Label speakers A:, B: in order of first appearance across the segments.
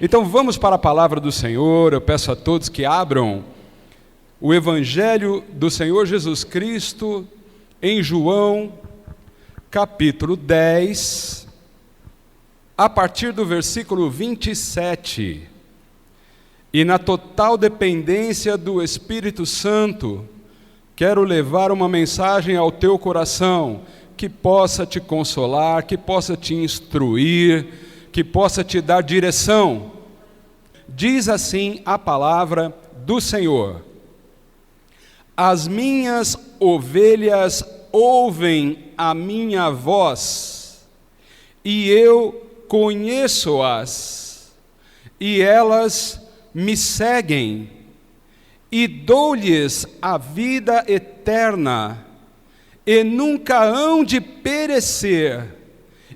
A: Então vamos para a palavra do Senhor. Eu peço a todos que abram o Evangelho do Senhor Jesus Cristo em João, capítulo 10, a partir do versículo 27. E na total dependência do Espírito Santo, quero levar uma mensagem ao teu coração, que possa te consolar, que possa te instruir, que possa te dar direção. Diz assim a palavra do Senhor: as minhas ovelhas ouvem a minha voz, e eu conheço-as, e elas me seguem, e dou-lhes a vida eterna, e nunca hão de perecer,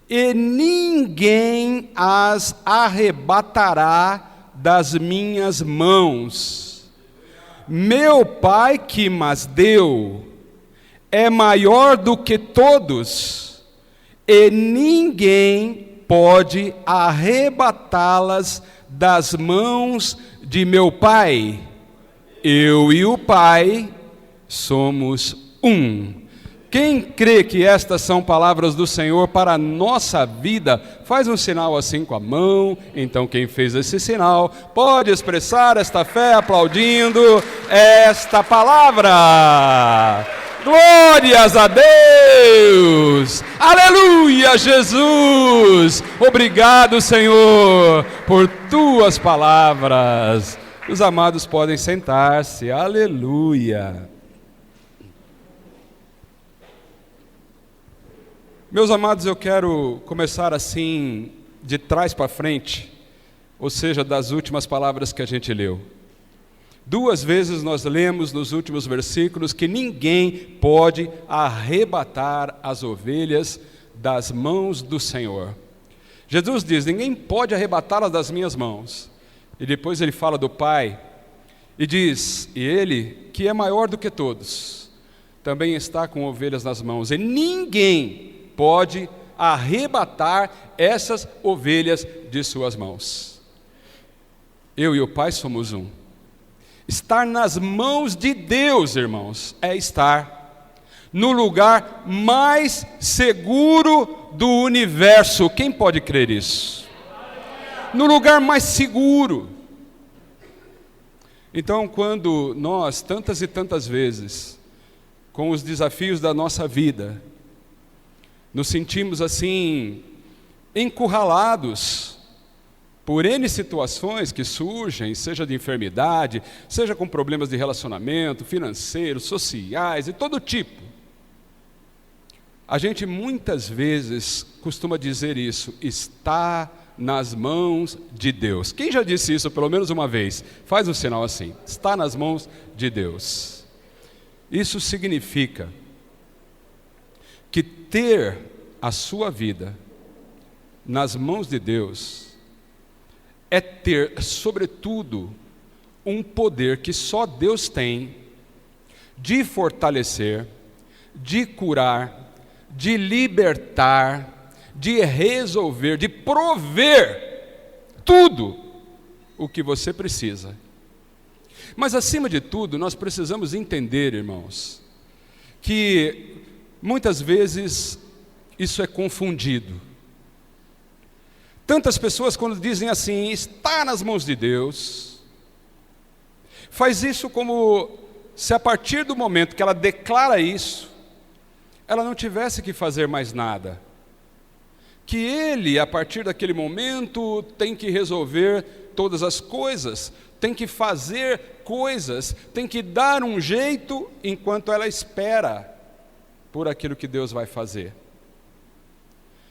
A: e ninguém as arrebatará das minhas mãos. Meu Pai que mas deu é maior do que todos, e ninguém pode arrebatá-las das mãos de meu Pai. Eu e o Pai somos um. Quem crê que estas são palavras do Senhor para a nossa vida, faz um sinal assim com a mão. Então quem fez esse sinal pode expressar esta fé aplaudindo esta palavra. Glórias a Deus! Aleluia, Jesus! Obrigado, Senhor, por tuas palavras. Os amados podem sentar-se. Aleluia! Meus amados, eu quero começar assim, de trás para frente, ou seja, das últimas palavras que a gente leu. 2 vezes nós lemos nos últimos versículos que ninguém pode arrebatar as ovelhas das mãos do Senhor. Jesus diz: ninguém pode arrebatá-las das minhas mãos. E depois ele fala do Pai e diz: e ele, que é maior do que todos, também está com ovelhas nas mãos, e ninguém pode arrebatar essas ovelhas de suas mãos. Eu e o Pai somos um. Estar nas mãos de Deus, irmãos, é estar no lugar mais seguro do universo. Quem pode crer isso? No lugar mais seguro. Então, quando nós, tantas e tantas vezes, com os desafios da nossa vida, nos sentimos assim, encurralados por N situações que surgem, seja de enfermidade, seja com problemas de relacionamento, financeiros, sociais e todo tipo. A gente muitas vezes costuma dizer isso: está nas mãos de Deus. Quem já disse isso pelo menos uma vez? Faz um sinal assim: está nas mãos de Deus. Isso significa que ter a sua vida nas mãos de Deus é ter, sobretudo, um poder que só Deus tem de fortalecer, de curar, de libertar, de resolver, de prover tudo o que você precisa. Mas, acima de tudo, nós precisamos entender, irmãos, que muitas vezes isso é confundido. Tantas pessoas, quando dizem assim, está nas mãos de Deus, faz isso como se a partir do momento que ela declara isso, ela não tivesse que fazer mais nada. Que ele, a partir daquele momento, tem que resolver todas as coisas, tem que fazer coisas, tem que dar um jeito enquanto ela espera por aquilo que Deus vai fazer.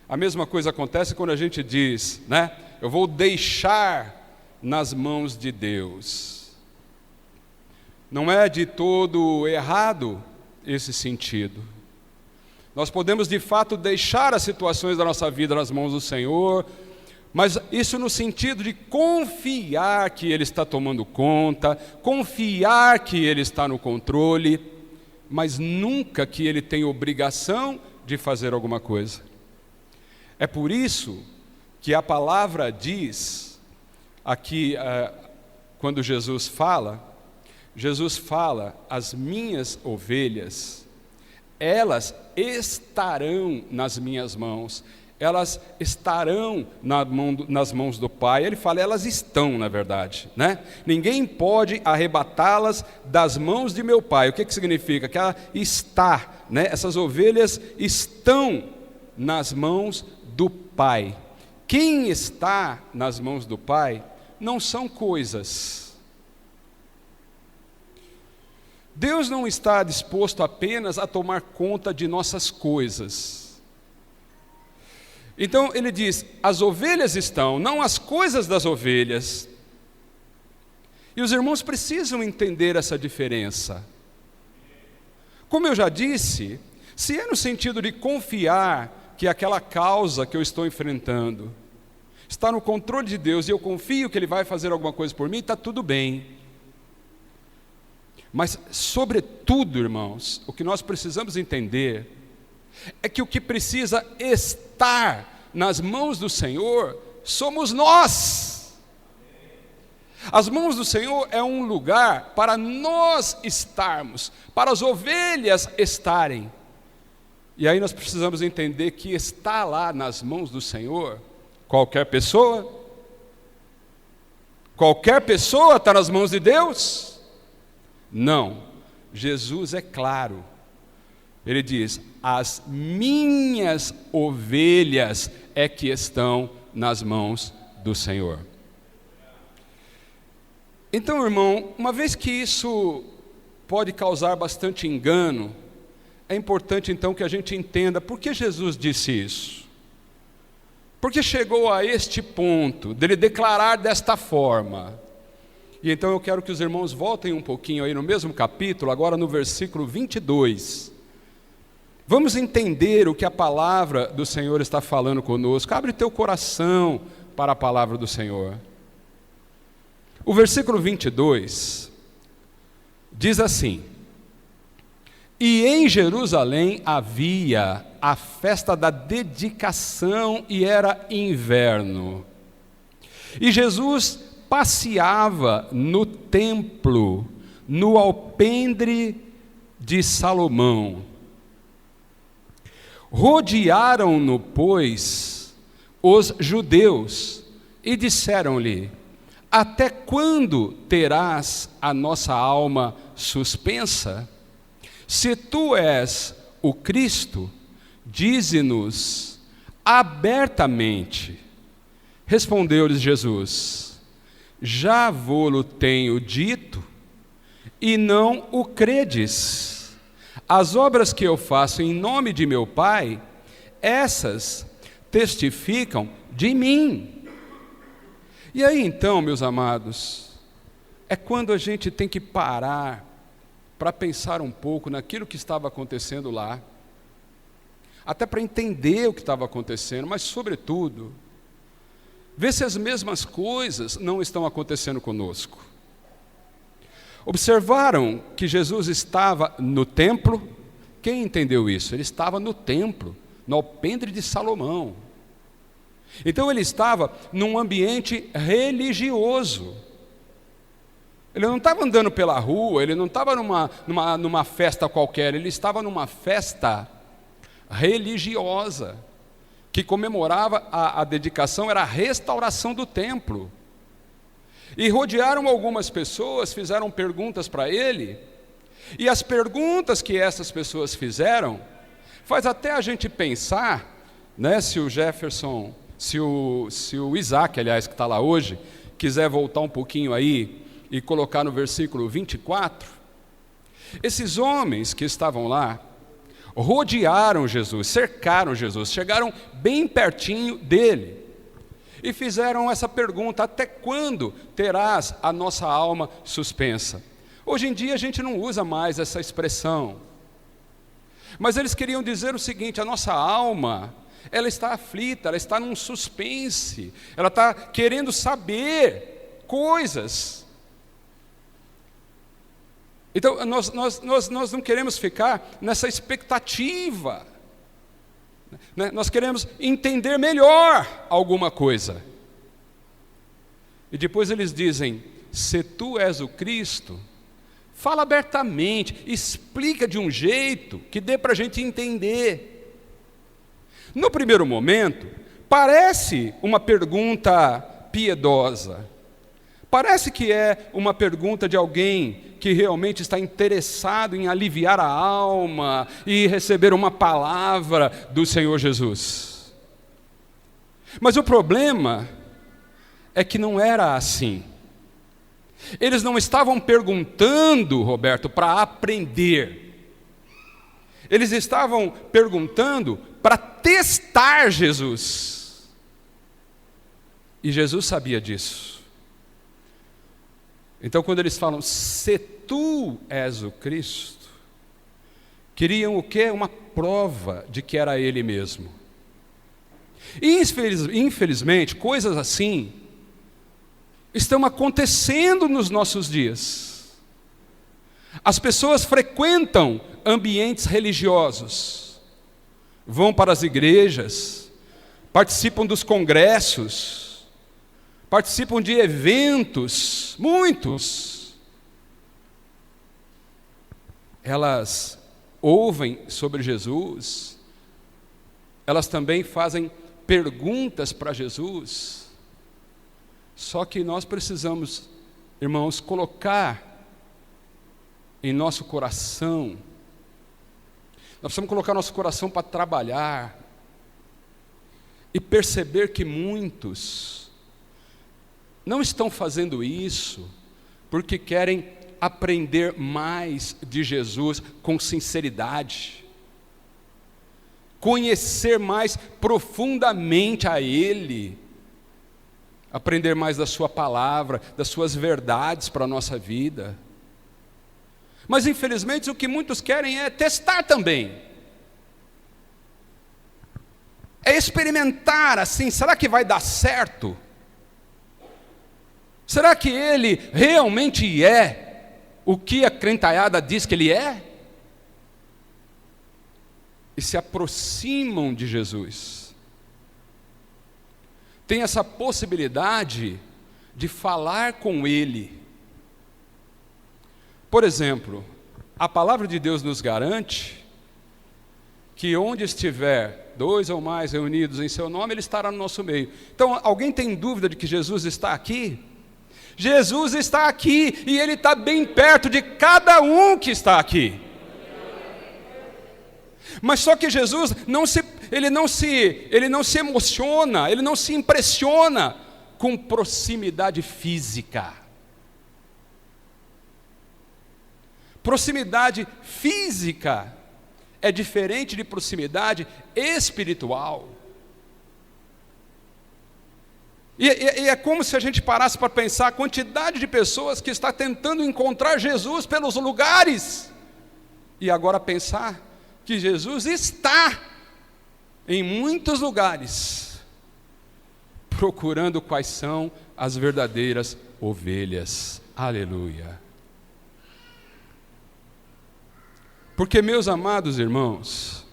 A: A mesma coisa acontece quando a gente diz, né? Eu vou deixar nas mãos de Deus. Não é de todo errado esse sentido. Nós podemos de fato deixar as situações da nossa vida nas mãos do Senhor, mas isso no sentido de confiar que Ele está tomando conta, confiar que Ele está no controle, mas nunca que Ele tem obrigação de fazer alguma coisa. É por isso que a palavra diz aqui, quando Jesus fala, as minhas ovelhas, elas estarão nas minhas mãos, elas estarão nas mãos do Pai. Ele fala, elas estão, na verdade, né? Ninguém pode arrebatá-las das mãos de meu Pai. O que significa? Que ela está, né? Essas ovelhas estão nas mãos do Pai. Quem está nas mãos do Pai não são coisas. Deus não está disposto apenas a tomar conta de nossas coisas. Então ele diz, as ovelhas estão, não as coisas das ovelhas. E os irmãos precisam entender essa diferença. Como eu já disse, se é no sentido de confiar que aquela causa que eu estou enfrentando está no controle de Deus e eu confio que Ele vai fazer alguma coisa por mim, está tudo bem. Mas, sobretudo, irmãos, o que nós precisamos entender é que o que precisa estar nas mãos do Senhor somos nós. As mãos do Senhor é um lugar para nós estarmos, para as ovelhas estarem. E aí nós precisamos entender que está lá nas mãos do Senhor qualquer pessoa? Qualquer pessoa está nas mãos de Deus? Não. Jesus é claro. Ele diz, as minhas ovelhas é que estão nas mãos do Senhor. Então, irmão, uma vez que isso pode causar bastante engano, é importante então que a gente entenda por que Jesus disse isso. Porque chegou a este ponto, dele declarar desta forma. E então eu quero que os irmãos voltem um pouquinho aí no mesmo capítulo, agora no versículo 22. Vamos entender o que a palavra do Senhor está falando conosco. Abre teu coração para a palavra do Senhor. O versículo 22 diz assim: E em Jerusalém havia a festa da dedicação e era inverno. E Jesus passeava no templo, no alpendre de Salomão. Rodearam-no, pois, os judeus e disseram-lhe: Até quando terás a nossa alma suspensa? Se tu és o Cristo, dize-nos abertamente. Respondeu-lhes Jesus: Já vô-lo tenho dito, e não o credes. As obras que eu faço em nome de meu Pai, essas testificam de mim. E aí então, meus amados, é quando a gente tem que parar para pensar um pouco naquilo que estava acontecendo lá, até para entender o que estava acontecendo, mas sobretudo, ver se as mesmas coisas não estão acontecendo conosco. Observaram que Jesus estava no templo? Quem entendeu isso? Ele estava no templo, no alpendre de Salomão. Então ele estava num ambiente religioso. Ele não estava andando pela rua, ele não estava numa festa qualquer, ele estava numa festa religiosa, que comemorava a dedicação, era a restauração do templo. E rodearam algumas pessoas, fizeram perguntas para ele, e as perguntas que essas pessoas fizeram, faz até a gente pensar, né, se o Jefferson, se o Isaac, aliás, que está lá hoje, quiser voltar um pouquinho aí, e colocar no versículo 24, esses homens que estavam lá, rodearam Jesus, cercaram Jesus, chegaram bem pertinho dele, e fizeram essa pergunta: até quando terás a nossa alma suspensa? Hoje em dia a gente não usa mais essa expressão, mas eles queriam dizer o seguinte: a nossa alma, ela está aflita, ela está num suspense, ela está querendo saber coisas. Então nós não queremos ficar nessa expectativa, né? Nós queremos entender melhor alguma coisa. e depois eles dizem: se tu és o Cristo, fala abertamente, explica de um jeito que dê para a gente entender. No primeiro momento, parece uma pergunta piedosa, parece que é uma pergunta de alguém que realmente está interessado em aliviar a alma e receber uma palavra do Senhor Jesus. Mas o problema é que não era assim. Eles não estavam perguntando, Roberto, para aprender. Eles estavam perguntando para testar Jesus. E Jesus sabia disso. Então, quando eles falam, se tu és o Cristo, queriam o quê? Uma prova de que era Ele mesmo. E, infelizmente, coisas assim estão acontecendo nos nossos dias. As pessoas frequentam ambientes religiosos, vão para as igrejas, participam dos congressos, participam de eventos, muitos. Elas ouvem sobre Jesus, elas também fazem perguntas para Jesus. Só que nós precisamos, irmãos, colocar em nosso coração, nós precisamos colocar nosso coração para trabalhar e perceber que muitos não estão fazendo isso porque querem aprender mais de Jesus com sinceridade, conhecer mais profundamente a Ele, aprender mais da sua palavra, das suas verdades para a nossa vida. Mas infelizmente o que muitos querem é testar também. É experimentar assim, será que vai dar certo? Será que ele realmente é o que a crentalhada diz que ele é? E se aproximam de Jesus. Tem essa possibilidade de falar com Ele. Por exemplo, a palavra de Deus nos garante que onde estiver 2 ou mais reunidos em seu nome, Ele estará no nosso meio. Então, alguém tem dúvida de que Jesus está aqui? Jesus está aqui e Ele está bem perto de cada um que está aqui. Mas só que Jesus ele não se emociona, Ele não se impressiona com proximidade física. Proximidade física é diferente de proximidade espiritual. E é como se a gente parasse para pensar a quantidade de pessoas que está tentando encontrar Jesus pelos lugares, e agora pensar que Jesus está em muitos lugares, procurando quais são as verdadeiras ovelhas. Aleluia. Porque, meus amados irmãos,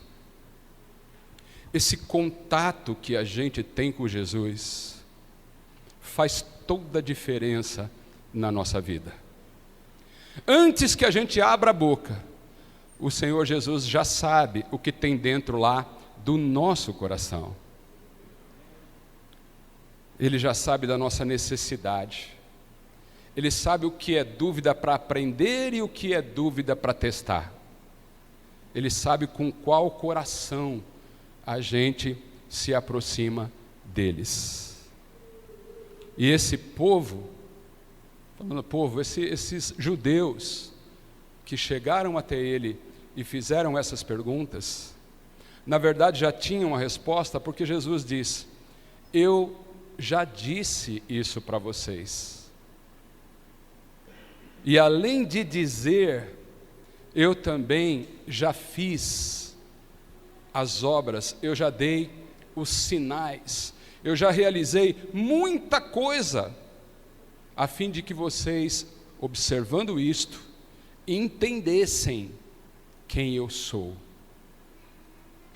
A: esse contato que a gente tem com Jesus faz toda a diferença na nossa vida. Antes que a gente abra a boca, o Senhor Jesus já sabe o que tem dentro lá do nosso coração. Ele já sabe da nossa necessidade. Ele sabe o que é dúvida para aprender e o que é dúvida para testar. Ele sabe com qual coração a gente se aproxima deles. E esse povo, esses judeus que chegaram até ele e fizeram essas perguntas, na verdade já tinham a resposta, porque Jesus diz: eu já disse isso para vocês. E além de dizer, eu também já fiz as obras, eu já dei os sinais, eu já realizei muita coisa, a fim de que vocês, observando isto, entendessem quem eu sou,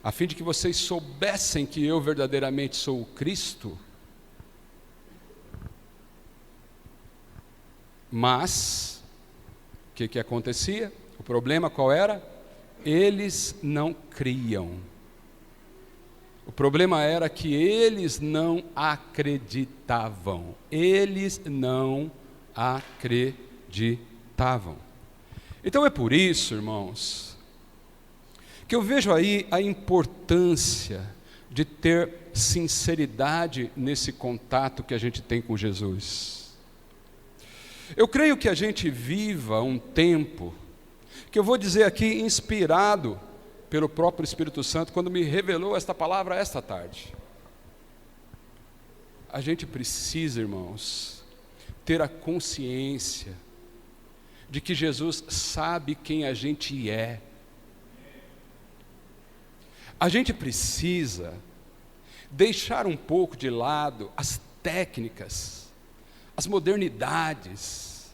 A: a fim de que vocês soubessem que eu verdadeiramente sou o Cristo. Mas, o que acontecia? O problema qual era? Eles não criam. O problema era que eles não acreditavam. Eles não acreditavam. Então é por isso, irmãos, que eu vejo aí a importância de ter sinceridade nesse contato que a gente tem com Jesus. Eu creio que a gente viva um tempo, que eu vou dizer aqui, inspirado pelo próprio Espírito Santo, quando me revelou esta palavra esta tarde. A gente precisa, irmãos, ter a consciência de que Jesus sabe quem a gente é. A gente precisa deixar um pouco de lado as técnicas, as modernidades,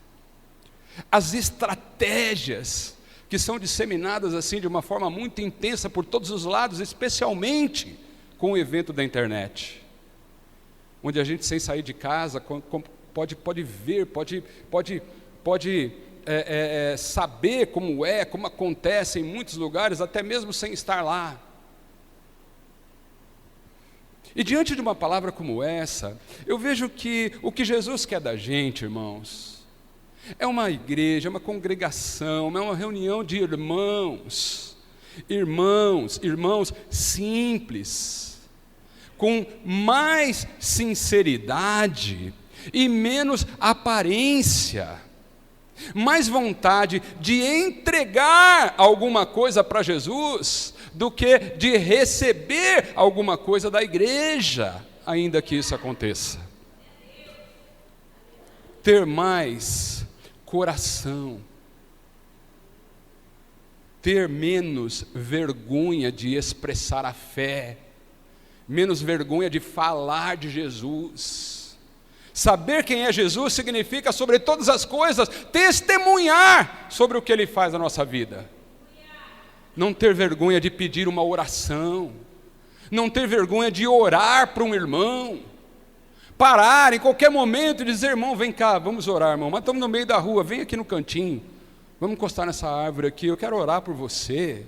A: as estratégias que são disseminadas assim de uma forma muito intensa por todos os lados, especialmente com o evento da internet, onde a gente, sem sair de casa, pode ver, pode saber como acontece em muitos lugares, até mesmo sem estar lá. E diante de uma palavra como essa, eu vejo que o que Jesus quer da gente, irmãos, é uma igreja, é uma congregação, é uma reunião de irmãos simples, com mais sinceridade e menos aparência, mais vontade de entregar alguma coisa para Jesus do que de receber alguma coisa da igreja, ainda que isso aconteça. Ter mais coração, ter menos vergonha de expressar a fé, menos vergonha de falar de Jesus. Saber quem é Jesus significa, sobre todas as coisas, testemunhar sobre o que Ele faz na nossa vida. Não ter vergonha de pedir uma oração, não ter vergonha de orar para um irmão, parar em qualquer momento e dizer: irmão, vem cá, vamos orar, irmão, mas estamos no meio da rua, vem aqui no cantinho, vamos encostar nessa árvore aqui, eu quero orar por você.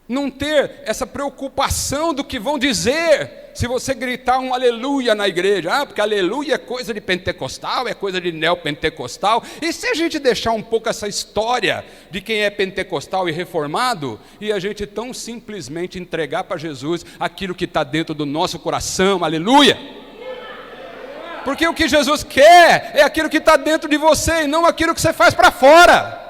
A: Não ter essa preocupação do que vão dizer se você gritar um aleluia na igreja, porque aleluia é coisa de pentecostal, é coisa de neopentecostal. E se a gente deixar um pouco essa história de quem é pentecostal e reformado, e a gente tão simplesmente entregar para Jesus aquilo que está dentro do nosso coração, aleluia. Porque o que Jesus quer é aquilo que está dentro de você e não aquilo que você faz para fora.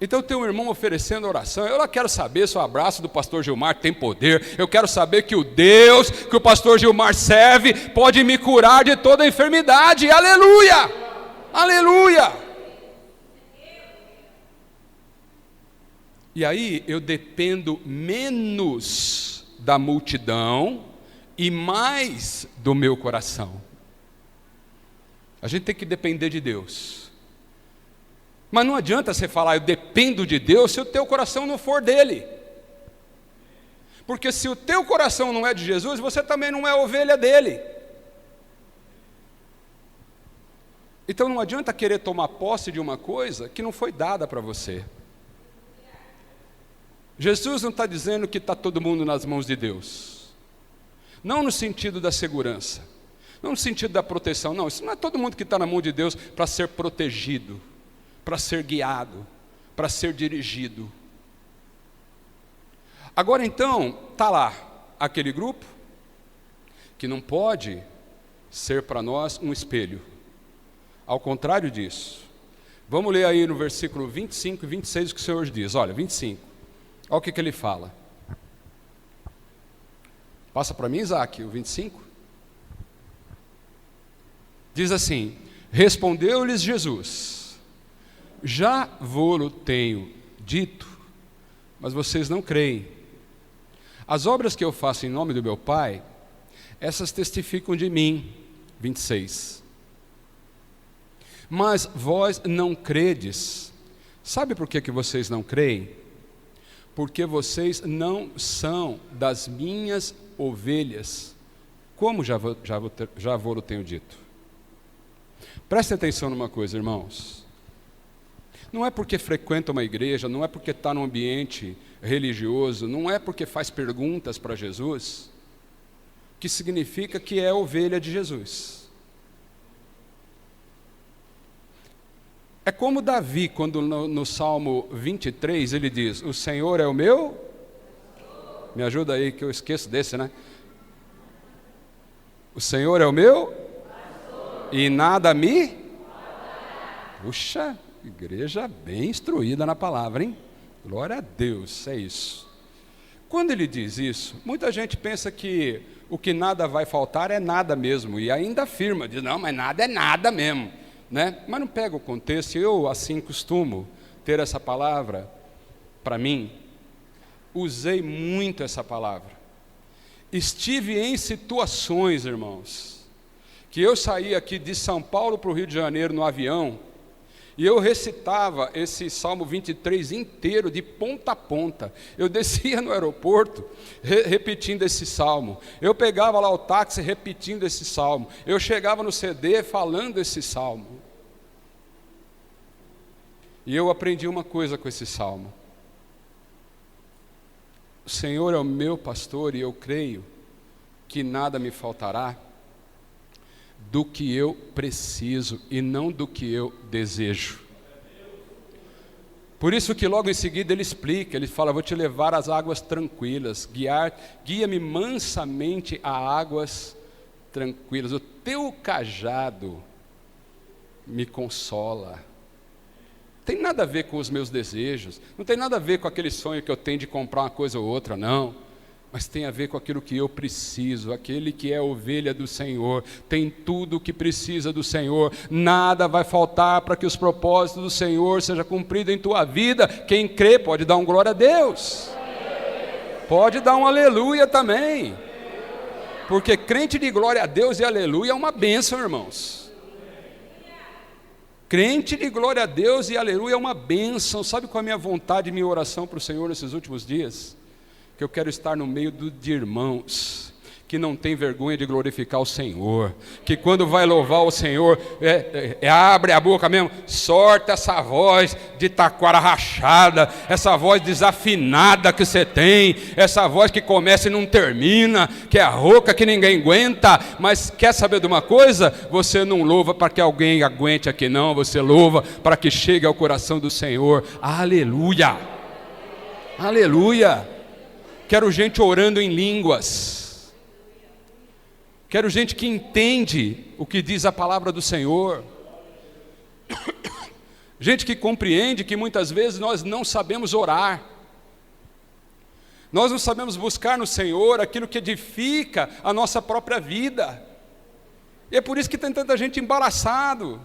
A: Então tem um irmão oferecendo oração, eu quero saber se o abraço do pastor Gilmar tem poder, eu quero saber que o Deus que o pastor Gilmar serve pode me curar de toda enfermidade, aleluia, aleluia. E aí eu dependo menos da multidão e mais do meu coração. A gente tem que depender de Deus. Mas não adianta você falar, eu dependo de Deus, se o teu coração não for dele. Porque se o teu coração não é de Jesus, você também não é ovelha dele. Então não adianta querer tomar posse de uma coisa que não foi dada para você. Jesus não está dizendo que está todo mundo nas mãos de Deus. Não no sentido da segurança, não no sentido da proteção, não. Isso não é todo mundo que está na mão de Deus para ser protegido, para ser guiado, para ser dirigido. Agora então, está lá aquele grupo que não pode ser para nós um espelho. Ao contrário disso, vamos ler aí no versículo 25 e 26 o que o Senhor diz. Olha, 25, olha o que ele fala. Passa para mim, Isaac, o 25. Diz assim: respondeu-lhes Jesus: já vô-lo tenho dito, mas vocês não creem. As obras que eu faço em nome do meu Pai, essas testificam de mim. 26. Mas vós não credes. Sabe por que vocês não creem? Porque vocês não são das minhas ovelhas. Como já vou tenho dito. Preste atenção numa coisa, irmãos. Não é porque frequenta uma igreja, não é porque está num ambiente religioso, não é porque faz perguntas para Jesus, que significa que é ovelha de Jesus. É como Davi, quando no Salmo 23, ele diz: o Senhor é o meu... Me ajuda aí, que eu esqueço desse, né? O Senhor é o meu... e nada me... Puxa, igreja bem instruída na palavra, hein? Glória a Deus, é isso. Quando ele diz isso, muita gente pensa que o que nada vai faltar é nada mesmo, e ainda afirma, diz, não, mas nada é nada mesmo, né? Mas não pega o contexto. Eu assim costumo ter essa palavra para mim, usei muito essa palavra. Estive em situações, irmãos, que eu saí aqui de São Paulo para o Rio de Janeiro no avião, e eu recitava esse Salmo 23 inteiro, de ponta a ponta. Eu descia no aeroporto, repetindo esse Salmo. Eu pegava lá o táxi, repetindo esse Salmo. Eu chegava no CD, falando esse Salmo. E eu aprendi uma coisa com esse Salmo. O Senhor é o meu pastor, e eu creio que nada me faltará do que eu preciso e não do que eu desejo. Por isso que logo em seguida ele explica, ele fala: vou te levar às águas tranquilas, guia-me mansamente a águas tranquilas, o teu cajado me consola. Não tem nada a ver com os meus desejos, não tem nada a ver com aquele sonho que eu tenho de comprar uma coisa ou outra, não. Mas tem a ver com aquilo que eu preciso. Aquele que é ovelha do Senhor tem tudo o que precisa do Senhor. Nada vai faltar para que os propósitos do Senhor sejam cumpridos em tua vida. Quem crê pode dar um glória a Deus, pode dar um aleluia também, porque crente de glória a Deus e aleluia é uma bênção, irmãos. Crente de glória a Deus e aleluia é uma bênção. Sabe qual é a minha vontade e minha oração para o Senhor nesses últimos dias? Que eu quero estar no meio de irmãos que não tem vergonha de glorificar o Senhor, que quando vai louvar o Senhor, abre a boca mesmo, sorta essa voz de taquara rachada, essa voz desafinada que você tem, essa voz que começa e não termina, que é rouca que ninguém aguenta. Mas quer saber de uma coisa? Você não louva para que alguém aguente aqui não, você louva para que chegue ao coração do Senhor. Aleluia, aleluia. Quero gente orando em línguas. Quero gente que entende o que diz a palavra do Senhor. Gente que compreende que muitas vezes nós não sabemos orar. Nós não sabemos buscar no Senhor aquilo que edifica a nossa própria vida. E é por isso que tem tanta gente embaraçado.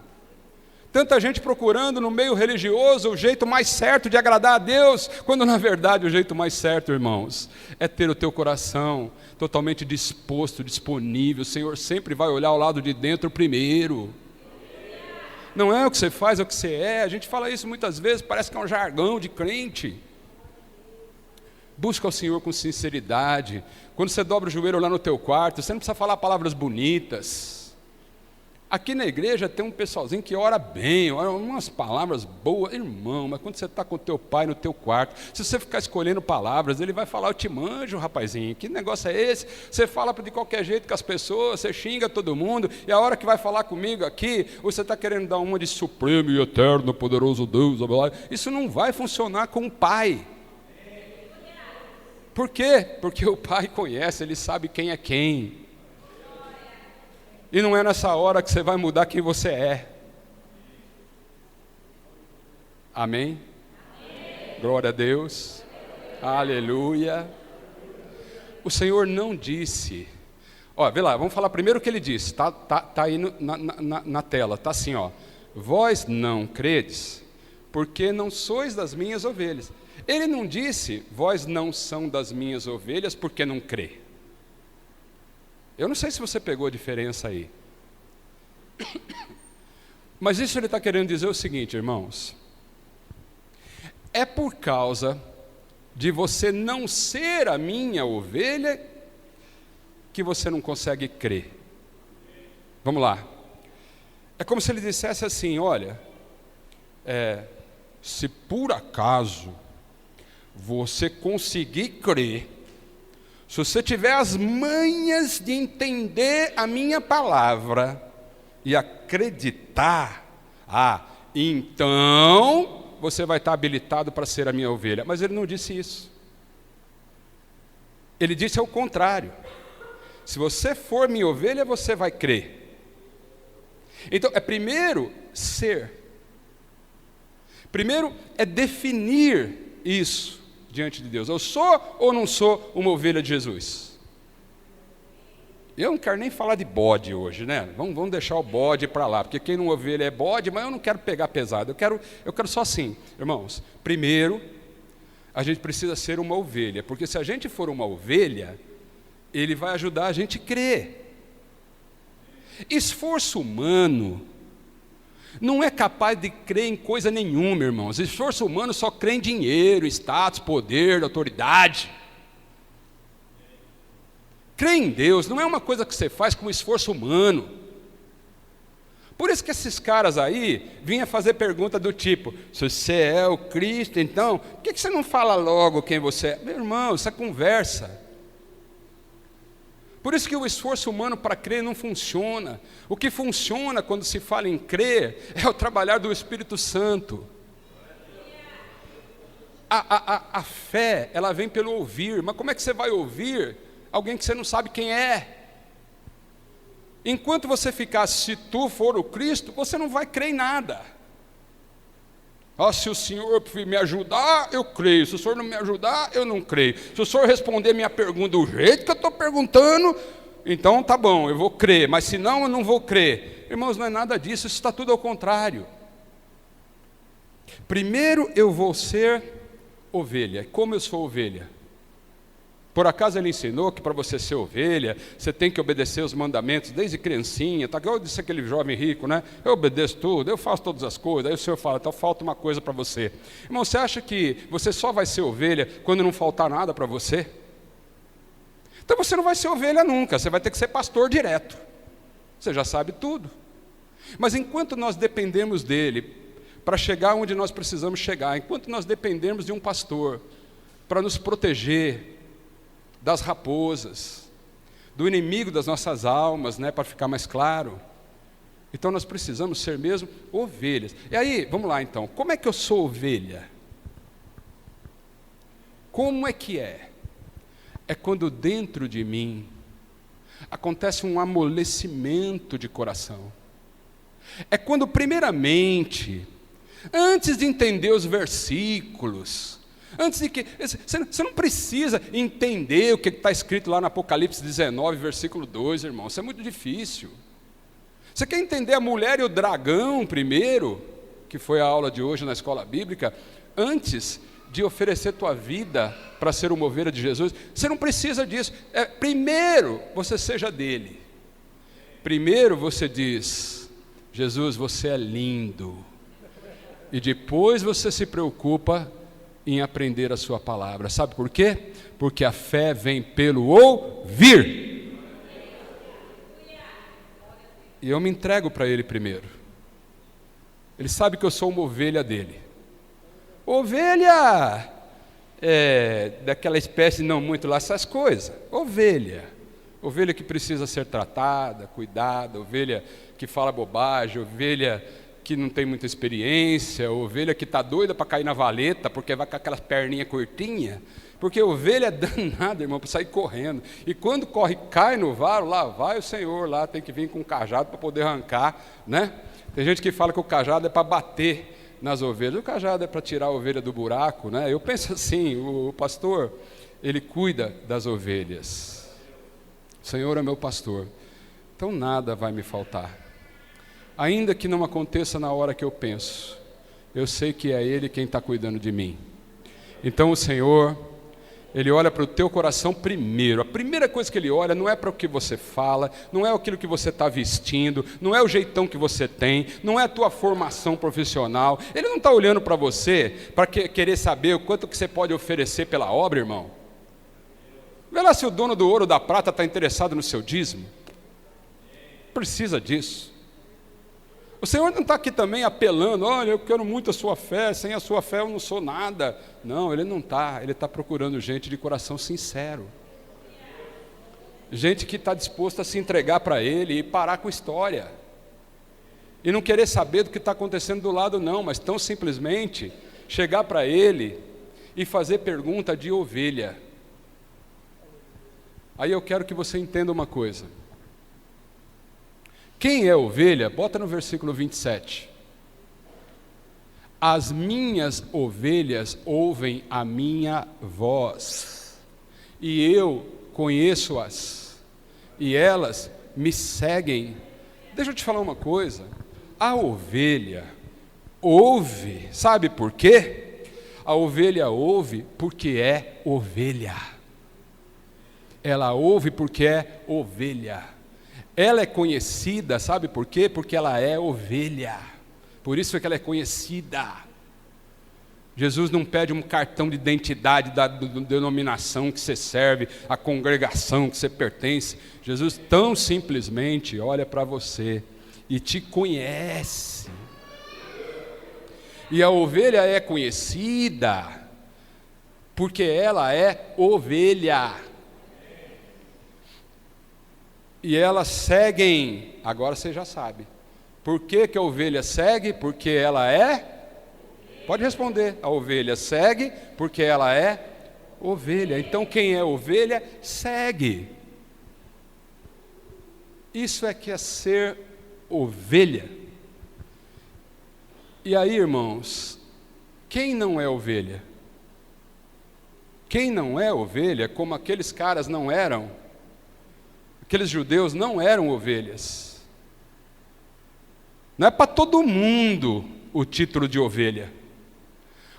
A: Tanta gente procurando no meio religioso o jeito mais certo de agradar a Deus, quando na verdade o jeito mais certo, irmãos, é ter o teu coração totalmente disposto, disponível. O Senhor sempre vai olhar ao lado de dentro primeiro. Não é o que você faz, é o que você é. A gente fala isso muitas vezes, parece que é um jargão de crente. Busca o Senhor com sinceridade. Quando você dobra o joelho lá no teu quarto, você não precisa falar palavras bonitas. Aqui na igreja tem um pessoalzinho que ora bem, ora umas palavras boas, irmão, mas quando você está com o teu pai no teu quarto, se você ficar escolhendo palavras, ele vai falar: eu te manjo, rapazinho, que negócio é esse? Você fala de qualquer jeito com as pessoas, você xinga todo mundo, e a hora que vai falar comigo aqui, você está querendo dar uma de supremo e eterno, poderoso Deus, isso não vai funcionar com o pai. Por quê? Porque o pai conhece, ele sabe quem é quem. E não é nessa hora que você vai mudar quem você é. Amém? Amém. Glória a Deus. Aleluia. O Senhor não disse. Ó, vê lá, vamos falar primeiro o que ele disse. Tá aí na tela, tá assim, ó. Vós não credes, porque não sois das minhas ovelhas. Ele não disse: vós não são das minhas ovelhas, porque não crê. Eu não sei se você pegou a diferença aí. Mas isso ele está querendo dizer o seguinte, irmãos. É por causa de você não ser a minha ovelha que você não consegue crer? Vamos lá. É como se ele dissesse assim: olha, se por acaso você conseguir crer, se você tiver as manhas de entender a minha palavra e acreditar, então você vai estar habilitado para ser a minha ovelha. Mas ele não disse isso. Ele disse ao contrário: se você for minha ovelha, você vai crer. Então, é primeiro ser. Primeiro é definir isso diante de Deus. Eu sou ou não sou uma ovelha de Jesus? Eu não quero nem falar de bode hoje, né? Vamos deixar o bode para lá, porque quem não ovelha é bode, mas eu não quero pegar pesado. Eu quero só assim, irmãos. Primeiro, a gente precisa ser uma ovelha, porque se a gente for uma ovelha, ele vai ajudar a gente a crer. Esforço humano não é capaz de crer em coisa nenhuma, irmãos. Esforço humano só crê em dinheiro, status, poder, autoridade. Crer em Deus não é uma coisa que você faz com esforço humano. Por isso que esses caras aí vinham fazer pergunta do tipo: se você é o Cristo, então, por que você não fala logo quem você é? Meu irmão, isso é conversa. Por isso que o esforço humano para crer não funciona. O que funciona quando se fala em crer é o trabalhar do Espírito Santo. A fé, ela vem pelo ouvir. Mas como é que você vai ouvir alguém que você não sabe quem é? Enquanto você ficar, se tu for o Cristo, você não vai crer em nada. Se o Senhor me ajudar, eu creio. Se o Senhor não me ajudar, eu não creio. Se o Senhor responder minha pergunta do jeito que eu estou perguntando, então tá bom, eu vou crer. Mas se não, eu não vou crer. Irmãos, não é nada disso, isso está tudo ao contrário. Primeiro eu vou ser ovelha. Como eu sou ovelha? Por acaso ele ensinou que para você ser ovelha, você tem que obedecer os mandamentos desde criancinha, tá? Eu disse aquele jovem rico, né? Eu obedeço tudo, eu faço todas as coisas. Aí o Senhor fala: então falta uma coisa para você. Irmão, você acha que você só vai ser ovelha quando não faltar nada para você? Então você não vai ser ovelha nunca, você vai ter que ser pastor direto. Você já sabe tudo. Mas enquanto nós dependemos dele para chegar onde nós precisamos chegar, enquanto nós dependemos de um pastor para nos proteger das raposas, do inimigo das nossas almas, né, para ficar mais claro. Então nós precisamos ser mesmo ovelhas. E aí, vamos lá então, como é que eu sou ovelha? Como é que é? É quando dentro de mim acontece um amolecimento de coração. É quando primeiramente, antes de entender os versículos, antes de que, você não precisa entender o que está escrito lá no Apocalipse 19, versículo 2, irmão, isso é muito difícil. Você quer entender a mulher e o dragão primeiro, que foi a aula de hoje na escola bíblica, antes de oferecer tua vida para ser uma ovelha de Jesus? Você não precisa disso. Primeiro você seja dele. Primeiro você diz: Jesus, você é lindo. E depois você se preocupa em aprender a sua palavra. Sabe por quê? Porque a fé vem pelo ouvir. E eu me entrego para ele primeiro. Ele sabe que eu sou uma ovelha dele. Ovelha daquela espécie não muito lá essas coisas. Ovelha que precisa ser tratada, cuidada, ovelha que fala bobagem, ovelha que não tem muita experiência, ovelha que está doida para cair na valeta, porque vai com aquelas perninhas curtinhas, porque ovelha é danada, irmão, para sair correndo, e quando corre, cai no varo, lá vai o Senhor, lá tem que vir com um cajado para poder arrancar, né? Tem gente que fala que o cajado é para bater nas ovelhas, o cajado é para tirar a ovelha do buraco, né? Eu penso assim, o pastor, ele cuida das ovelhas, o Senhor é meu pastor, então nada vai me faltar. Ainda que não aconteça na hora que eu penso, eu sei que é Ele quem está cuidando de mim. Então o Senhor, Ele olha para o teu coração primeiro. A primeira coisa que Ele olha não é para o que você fala, não é aquilo que você está vestindo, não é o jeitão que você tem, não é a tua formação profissional. Ele não está olhando para você para querer saber o quanto que você pode oferecer pela obra, irmão. lá se o dono do ouro ou da prata está interessado no seu dízimo. Precisa disso. O Senhor não está aqui também apelando, olha, eu quero muito a sua fé, sem a sua fé eu não sou nada. Não, Ele não está, Ele está procurando gente de coração sincero. Gente que está disposta a se entregar para Ele e parar com história. E não querer saber do que está acontecendo do lado não, mas tão simplesmente chegar para Ele e fazer pergunta de ovelha. Aí eu quero que você entenda uma coisa. Quem é ovelha? Bota no versículo 27. As minhas ovelhas ouvem a minha voz, e eu conheço-as, e elas me seguem. Deixa eu te falar uma coisa. A ovelha ouve, sabe por quê? A ovelha ouve porque é ovelha. Ela ouve porque é ovelha. Ela é conhecida, sabe por quê? Porque ela é ovelha. Por isso é que ela é conhecida. Jesus não pede um cartão de identidade da denominação que você serve, a congregação que você pertence. Jesus tão simplesmente olha para você e te conhece. E a ovelha é conhecida porque ela é ovelha. E elas seguem, agora você já sabe. Por que que a ovelha segue? Porque ela é? Pode responder, a ovelha segue porque ela é ovelha. Então quem é ovelha, segue. Isso é que é ser ovelha. E aí, irmãos, quem não é ovelha? Quem não é ovelha, como aqueles caras não eram, aqueles judeus não eram ovelhas. Não é para todo mundo o título de ovelha.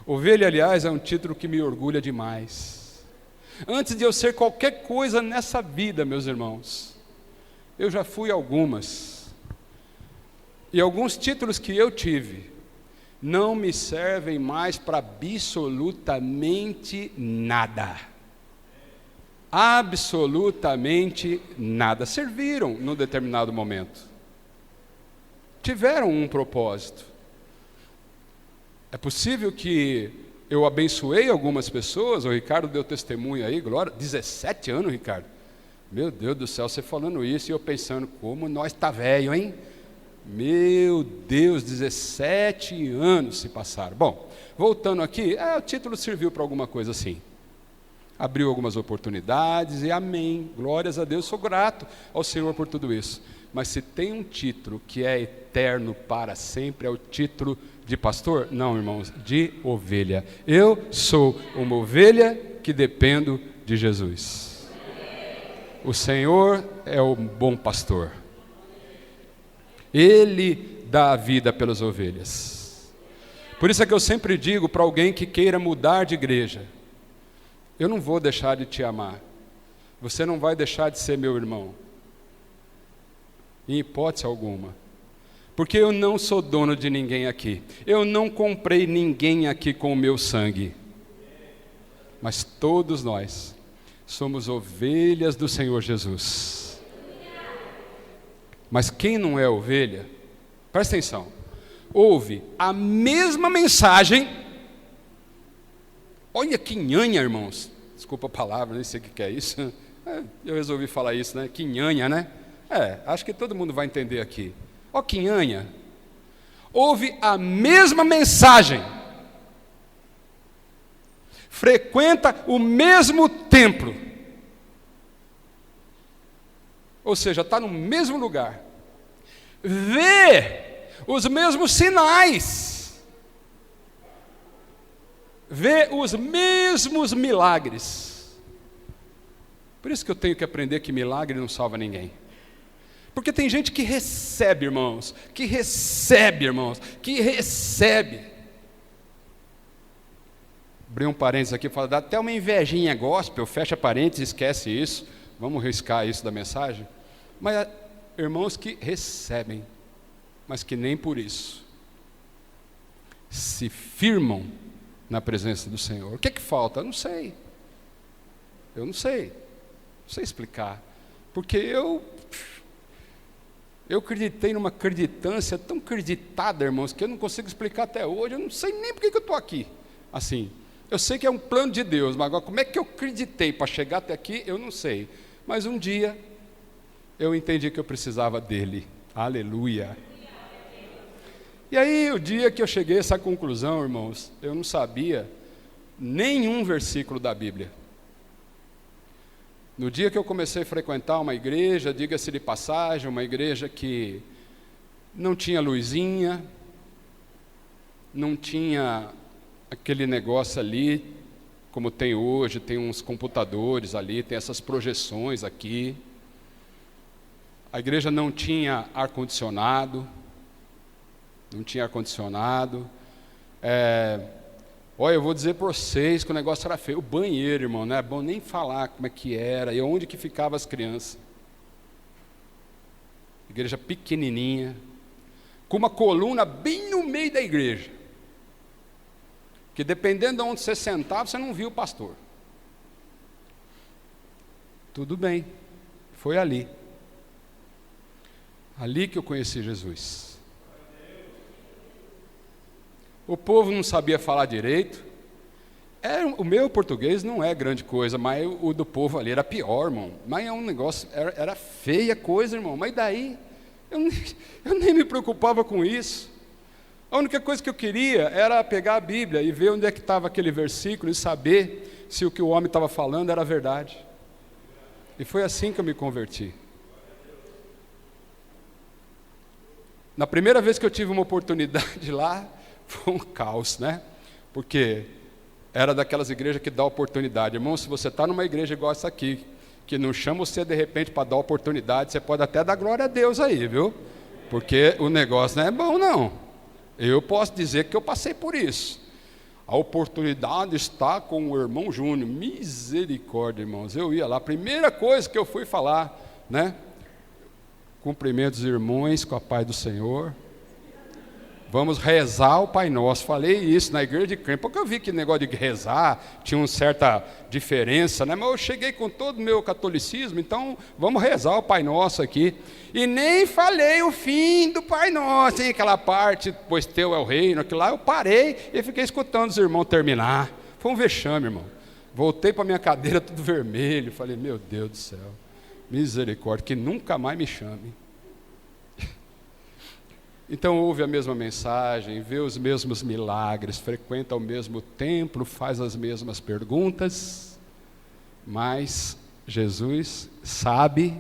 A: Ovelha, aliás, é um título que me orgulha demais. Antes de eu ser qualquer coisa nessa vida, meus irmãos, eu já fui algumas. E alguns títulos que eu tive não me servem mais para absolutamente nada. Absolutamente nada. Serviram num determinado momento. Tiveram um propósito. É possível que eu abençoei algumas pessoas, o Ricardo deu testemunho aí, glória, 17 anos, Ricardo. Meu Deus do céu, você falando isso e eu pensando, como nós tá velho, hein? Meu Deus, 17 anos se passaram. Bom, voltando aqui, o título serviu para alguma coisa assim. Abriu algumas oportunidades e amém. Glórias a Deus, sou grato ao Senhor por tudo isso. Mas se tem um título que é eterno para sempre, é o título de pastor? Não, irmãos, de ovelha. Eu sou uma ovelha que dependo de Jesus. O Senhor é o bom pastor. Ele dá a vida pelas ovelhas. Por isso é que eu sempre digo para alguém que queira mudar de igreja, eu não vou deixar de te amar. Você não vai deixar de ser meu irmão. Em hipótese alguma. Porque eu não sou dono de ninguém aqui. Eu não comprei ninguém aqui com o meu sangue. Mas todos nós somos ovelhas do Senhor Jesus. Mas quem não é ovelha, presta atenção, ouve a mesma mensagem. Olha que nhanha, irmãos. Desculpa a palavra, nem sei o que é isso. Eu resolvi falar isso, né? Que nhanha, né? Acho que todo mundo vai entender aqui. Ó que nhanha. Ouve a mesma mensagem. Frequenta o mesmo templo. Ou seja, está no mesmo lugar. Vê os mesmos sinais. Vê os mesmos milagres. Por isso que eu tenho que aprender que milagre não salva ninguém. Porque tem gente que recebe, irmãos. Que recebe. Abri um parênteses aqui, fala, dá até uma invejinha gospel, fecha parênteses, esquece isso. Vamos riscar isso da mensagem. Mas irmãos que recebem, mas que nem por isso se firmam na presença do Senhor. O que é que falta? Eu não sei. Não sei explicar. Porque eu acreditei numa acreditância tão acreditada, irmãos, que eu não consigo explicar até hoje. Eu não sei nem por que eu estou aqui. Assim, eu sei que é um plano de Deus, mas agora como é que eu acreditei para chegar até aqui, eu não sei. Mas um dia eu entendi que eu precisava dele. Aleluia. E aí, o dia que eu cheguei a essa conclusão, irmãos, eu não sabia nenhum versículo da Bíblia. No dia que eu comecei a frequentar uma igreja, diga-se de passagem, uma igreja que não tinha luzinha, não tinha aquele negócio ali, como tem hoje, tem uns computadores ali, tem essas projeções aqui. A igreja não tinha ar-condicionado, Olha, eu vou dizer para vocês que o negócio era feio. O banheiro, irmão, não é bom nem falar como é que era e onde que ficavam as crianças. Igreja pequenininha, com uma coluna bem no meio da igreja, que dependendo de onde você sentava, você não via o pastor. Tudo bem, foi ali que eu conheci Jesus. O povo não sabia falar direito. O meu português não é grande coisa, mas o do povo ali era pior, irmão. Mas é um negócio, era feia a coisa, irmão. Mas daí, eu nem me preocupava com isso. A única coisa que eu queria era pegar a Bíblia e ver onde é que estava aquele versículo e saber se o que o homem estava falando era verdade. E foi assim que eu me converti. Na primeira vez que eu tive uma oportunidade lá, foi um caos, né? Porque era daquelas igrejas que dá oportunidade. Irmão, se você está numa igreja igual essa aqui, que não chama você de repente para dar oportunidade, você pode até dar glória a Deus aí, viu? Porque o negócio não é bom, não. Eu posso dizer que eu passei por isso. A oportunidade está com o irmão Júnior. Misericórdia, irmãos. Eu ia lá, a primeira coisa que eu fui falar, né? Cumprimentos, irmãos, com a paz do Senhor. Vamos rezar o Pai Nosso. Falei isso na igreja de crente, porque eu vi que negócio de rezar tinha uma certa diferença, né? Mas eu cheguei com todo o meu catolicismo, então vamos rezar o Pai Nosso aqui. E nem falei o fim do Pai Nosso, hein? Aquela parte, pois teu é o reino, aquilo lá, eu parei e fiquei escutando os irmãos terminar. Foi um vexame, irmão. Voltei para minha cadeira tudo vermelho, falei, meu Deus do céu, misericórdia, que nunca mais me chame. Então ouve a mesma mensagem, vê os mesmos milagres, frequenta o mesmo templo, faz as mesmas perguntas, mas Jesus sabe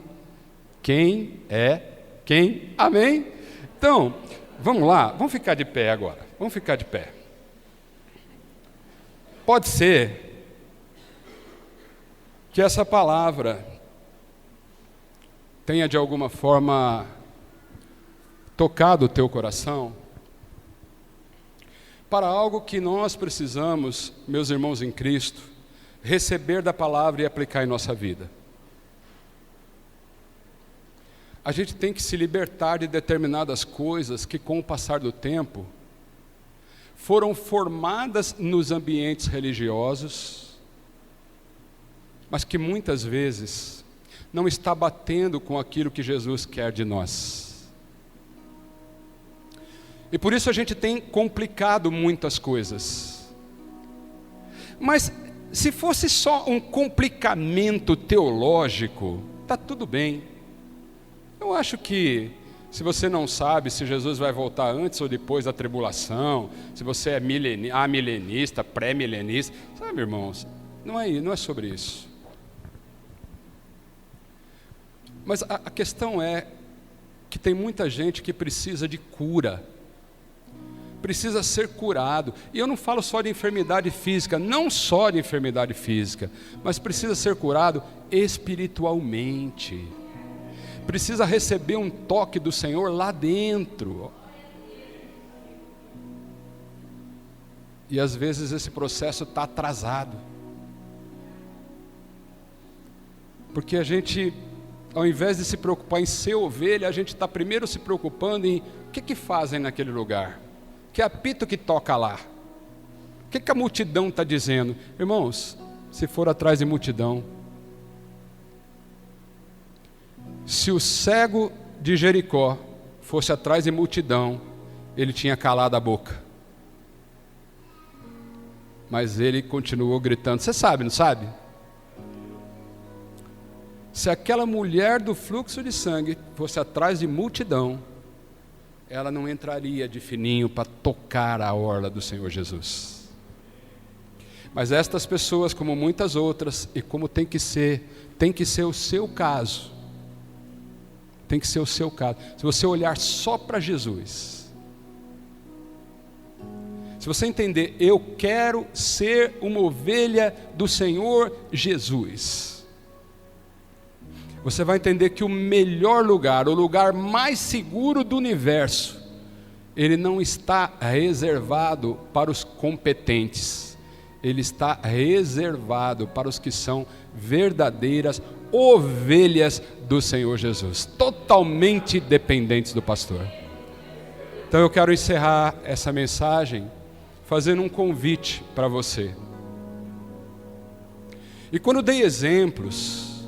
A: quem é quem. Amém? Então, vamos lá, vamos ficar de pé agora. Vamos ficar de pé. Pode ser que essa palavra tenha de alguma forma tocado o teu coração para algo que nós precisamos, meus irmãos em Cristo, receber da palavra e aplicar em nossa vida. A gente tem que se libertar de determinadas coisas que, com o passar do tempo, foram formadas nos ambientes religiosos, mas que muitas vezes não está batendo com aquilo que Jesus quer de nós. E por isso a gente tem complicado muitas coisas. Mas se fosse só um complicamento teológico, está tudo bem. Eu acho que, se você não sabe se Jesus vai voltar antes ou depois da tribulação, se você é milenista, pré-milenista, sabe, irmãos, não é sobre isso. Mas a questão é que tem muita gente que precisa de cura. Precisa ser curado. E eu não falo só de enfermidade física, não só de enfermidade física, mas precisa ser curado espiritualmente. Precisa receber um toque do Senhor lá dentro. E às vezes esse processo está atrasado. Porque a gente, ao invés de se preocupar em ser ovelha, a gente está primeiro se preocupando em o que fazem naquele lugar. Que apito que toca lá? O que a multidão está dizendo? Irmãos, se for atrás de multidão, Se o cego de Jericó fosse atrás de multidão, ele tinha calado a boca. Mas ele continuou gritando. Você sabe, não sabe? Se aquela mulher do fluxo de sangue fosse atrás de multidão, ela não entraria de fininho para tocar a orla do Senhor Jesus. Mas estas pessoas, como muitas outras, e como tem que ser o seu caso. Tem que ser o seu caso. Se você olhar só para Jesus, se você entender, eu quero ser uma ovelha do Senhor Jesus, você vai entender que o melhor lugar, o lugar mais seguro do universo, ele não está reservado para os competentes, ele está reservado para os que são verdadeiras ovelhas do Senhor Jesus, totalmente dependentes do pastor. Então eu quero encerrar essa mensagem fazendo um convite para você. E quando dei exemplos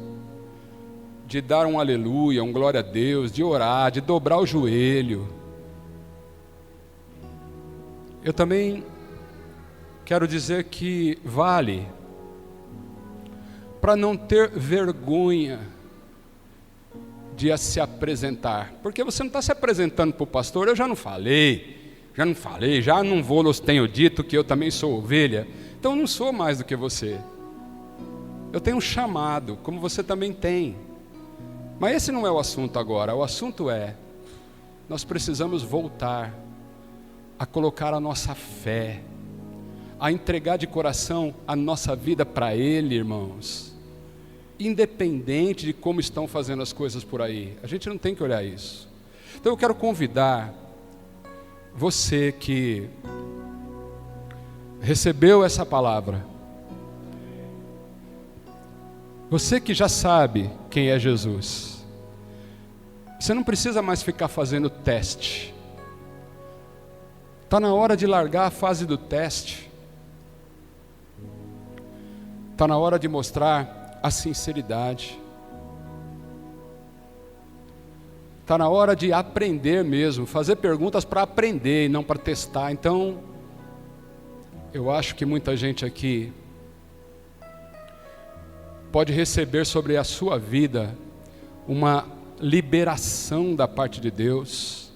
A: de dar um aleluia, um glória a Deus, de orar, de dobrar o joelho, eu também quero dizer que vale para não ter vergonha de se apresentar, porque você não está se apresentando para o pastor. Eu já não vos tenho dito que eu também sou ovelha, então eu não sou mais do que você. Eu tenho um chamado, como você também tem. Mas esse não é o assunto agora. O assunto é, nós precisamos voltar a colocar a nossa fé, a entregar de coração a nossa vida para Ele, irmãos. Independente de como estão fazendo as coisas por aí. A gente não tem que olhar isso. Então eu quero convidar você que recebeu essa palavra, você que já sabe quem é Jesus, você não precisa mais ficar fazendo teste. Está na hora de largar a fase do teste. Está na hora de mostrar a sinceridade. Está na hora de aprender mesmo, fazer perguntas para aprender e não para testar. Então, eu acho que muita gente aqui pode receber sobre a sua vida uma liberação da parte de Deus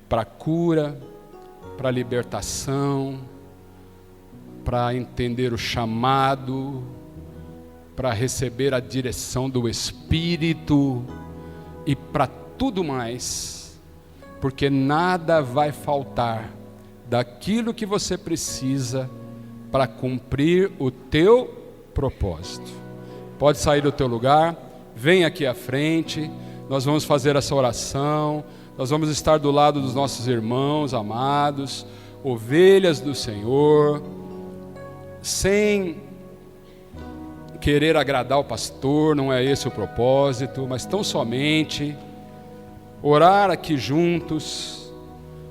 A: para cura, para libertação, para entender o chamado, para receber a direção do Espírito e para tudo mais, porque nada vai faltar daquilo que você precisa para cumprir o teu propósito. Pode sair do teu lugar, vem aqui à frente, nós vamos fazer essa oração, nós vamos estar do lado dos nossos irmãos amados, ovelhas do Senhor, sem querer agradar o pastor, não é esse o propósito, mas tão somente orar aqui juntos,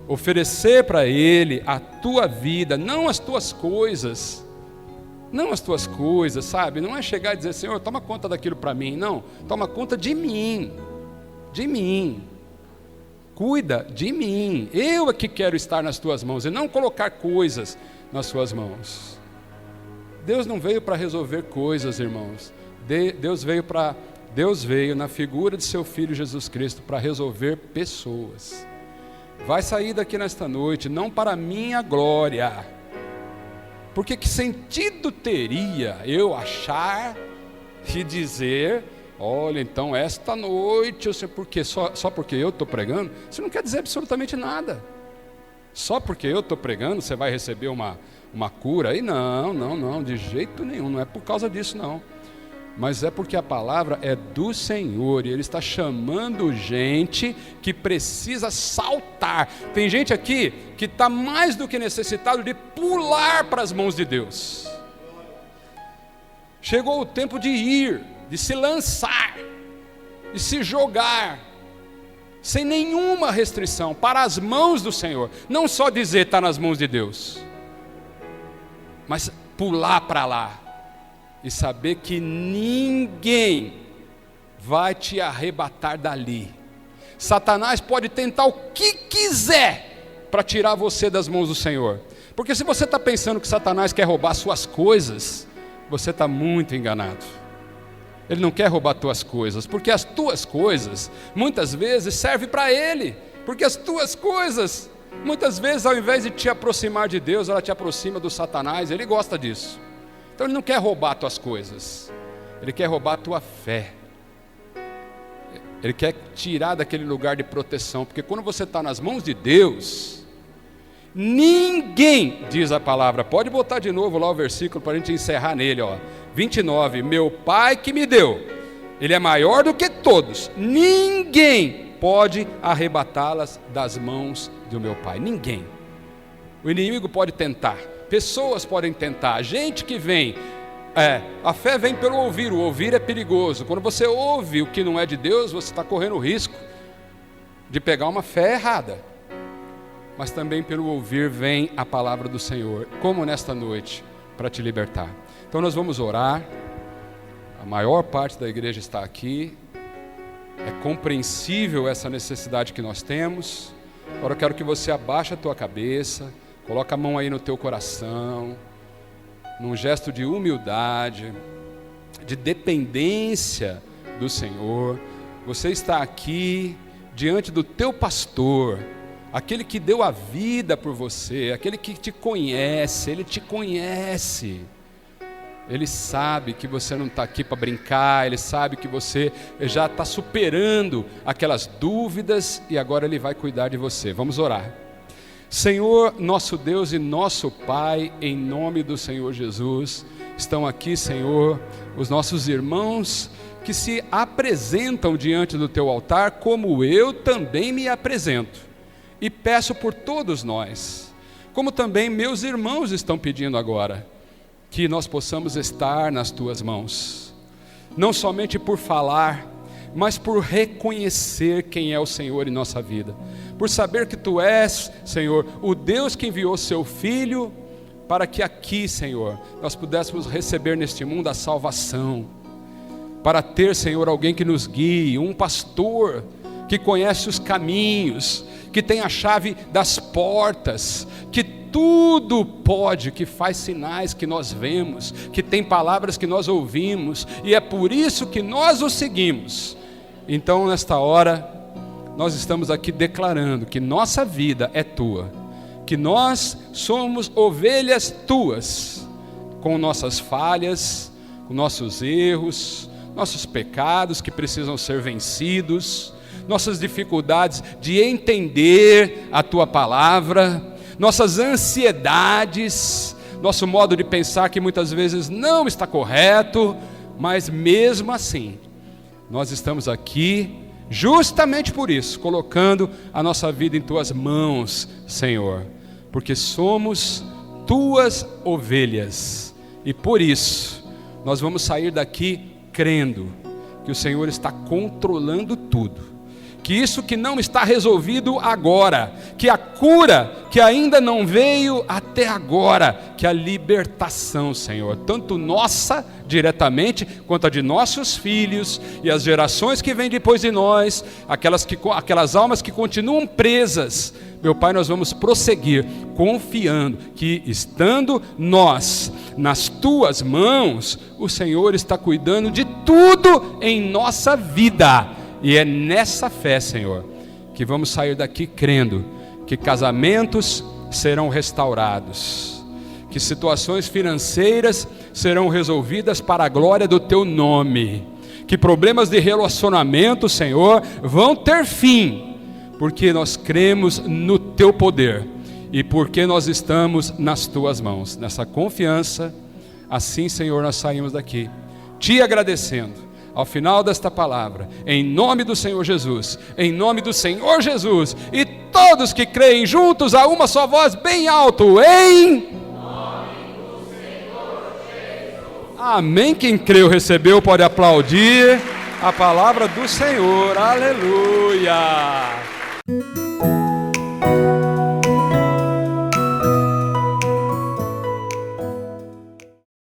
A: oferecer para Ele a tua vida, não as tuas coisas, sabe? Não é chegar e dizer, Senhor, toma conta daquilo para mim, não, toma conta de mim, cuida de mim, eu é que quero estar nas tuas mãos, e não colocar coisas nas suas mãos. Deus não veio para resolver coisas, irmãos, Deus veio na figura de seu Filho Jesus Cristo para resolver pessoas. Vai sair daqui nesta noite, não para minha glória, porque que sentido teria eu achar e dizer, olha, então esta noite, porque só porque eu estou pregando, isso não quer dizer absolutamente nada. Só porque eu estou pregando, você vai receber uma cura aí? Não, de jeito nenhum, não é por causa disso não. Mas é porque a palavra é do Senhor e Ele está chamando gente que precisa saltar. Tem gente aqui que está mais do que necessitado de pular para as mãos de Deus. Chegou o tempo de ir, de se lançar, de se jogar, sem nenhuma restrição, para as mãos do Senhor. Não só dizer está nas mãos de Deus, mas pular para lá. E saber que ninguém vai te arrebatar dali. Satanás pode tentar o que quiser para tirar você das mãos do Senhor. Porque se você está pensando que Satanás quer roubar suas coisas, você está muito enganado. Ele não quer roubar tuas coisas, porque as tuas coisas, muitas vezes, servem para ele. Porque as tuas coisas, muitas vezes, ao invés de te aproximar de Deus, ela te aproxima do Satanás. Ele gosta disso. Então ele não quer roubar tuas coisas, ele quer roubar a tua fé. Ele quer tirar daquele lugar de proteção, porque quando você está nas mãos de Deus, ninguém, diz a palavra, pode botar de novo lá o versículo para a gente encerrar nele, 29, meu Pai que me deu, Ele é maior do que todos, ninguém pode arrebatá-las das mãos do meu Pai, ninguém. O inimigo pode tentar, pessoas podem tentar, gente que vem, a fé vem pelo ouvir, o ouvir é perigoso. Quando você ouve o que não é de Deus, você está correndo o risco de pegar uma fé errada. Mas também pelo ouvir vem a palavra do Senhor, como nesta noite, para te libertar. Então nós vamos orar, a maior parte da igreja está aqui, é compreensível essa necessidade que nós temos. Agora eu quero que você abaixe a tua cabeça, coloque a mão aí no teu coração, num gesto de humildade, de dependência do Senhor. Você está aqui diante do teu pastor, aquele que deu a vida por você, aquele que te conhece, ele te conhece. Ele sabe que você não está aqui para brincar, ele sabe que você já está superando aquelas dúvidas e agora ele vai cuidar de você. Vamos orar. Senhor, nosso Deus e nosso Pai, em nome do Senhor Jesus, estão aqui, Senhor, os nossos irmãos que se apresentam diante do Teu altar, como eu também me apresento, e peço por todos nós, como também meus irmãos estão pedindo agora, que nós possamos estar nas Tuas mãos, não somente por falar, mas por reconhecer quem é o Senhor em nossa vida, por saber que Tu és, Senhor, o Deus que enviou Seu Filho, para que aqui, Senhor, nós pudéssemos receber neste mundo a salvação, para ter, Senhor, alguém que nos guie, um pastor que conhece os caminhos, que tem a chave das portas, que tudo pode, que faz sinais que nós vemos, que tem palavras que nós ouvimos, e é por isso que nós o seguimos. Então, nesta hora, nós estamos aqui declarando que nossa vida é Tua, que nós somos ovelhas Tuas, com nossas falhas, com nossos erros, nossos pecados que precisam ser vencidos, nossas dificuldades de entender a Tua palavra, nossas ansiedades, nosso modo de pensar que muitas vezes não está correto, mas mesmo assim, nós estamos aqui justamente por isso, colocando a nossa vida em Tuas mãos, Senhor, porque somos Tuas ovelhas, e por isso, nós vamos sair daqui crendo que o Senhor está controlando tudo, que isso que não está resolvido agora, que a cura que ainda não veio até agora, que a libertação, Senhor, tanto nossa diretamente, quanto a de nossos filhos e as gerações que vêm depois de nós, aquelas almas que continuam presas, meu Pai, nós vamos prosseguir confiando que, estando nós nas Tuas mãos, o Senhor está cuidando de tudo em nossa vida. E é nessa fé, Senhor, que vamos sair daqui crendo que casamentos serão restaurados, que situações financeiras serão resolvidas para a glória do Teu nome, que problemas de relacionamento, Senhor, vão ter fim, porque nós cremos no Teu poder e porque nós estamos nas Tuas mãos. Nessa confiança, assim, Senhor, nós saímos daqui Te agradecendo. Ao final desta palavra, em nome do Senhor Jesus, em nome do Senhor Jesus, e todos que creem juntos a uma só voz, bem alto, em nome do Senhor Jesus. Amém. Quem creu, recebeu, pode aplaudir a palavra do Senhor. Aleluia.